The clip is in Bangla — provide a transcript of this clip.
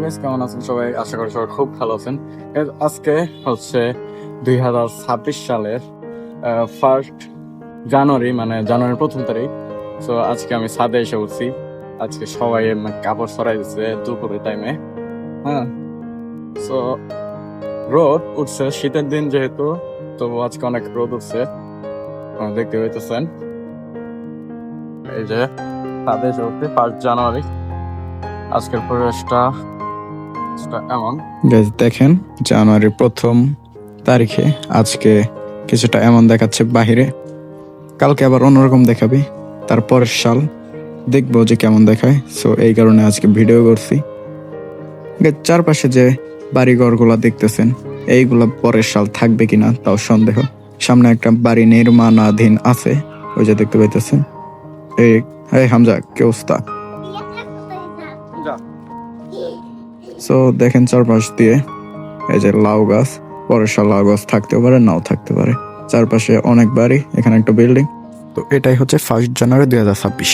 Guys, কেমন আছেন সবাই? আশা করি সবাই খুব ভালো আছেন। আজকে হচ্ছে 2026 সালের 1 জানুয়ারি, মানে জানুয়ারির 1 তারিখ। তো আজকে আমি ছাদে এসে উঠছি। আজকে সবাই কাপড় ছড়াই দিচ্ছে দুপুরের টাইমে। হ্যাঁ, তো রোদ উঠছে, শীতের দিন যেহেতু, তো আজকে অনেক রোদ উঠছে, দেখতে পাইতেছেন। এই যে ছাদে এসে উঠছি 1 জানুয়ারি। আজকের পরিবেশটা এমন। গাইস দেখেন, জানুয়ারির 1 তারিখে আজকে কিছুটা এমন দেখাচ্ছে বাহিরে, কালকে আবার অন্যরকম দেখাবে, তারপরের সাল দেখবো যে কেমন দেখায়। সো এই কারণে আজকে ভিডিও করছি। চারপাশে যে বাড়িঘরগুলা দেখতেছেন, এইগুলা পরের সাল থাকবে কিনা তাও সন্দেহ। সামনে একটা বাড়ি নির্মাণাধীন আছে, ওই যে দেখতে পাইতেছেন। এই হামজা, কি অবস্থা? সো দেখেন চারপাশ দিয়ে এই যে লাউ গাছ, পরের সাল লাউ গাছ থাকতেও পারে, নাও থাকতে পারে। চারপাশে অনেক বাড়ি, এখানে একটা বিল্ডিং। তো এটাই হচ্ছে 1 জানুয়ারি 2026।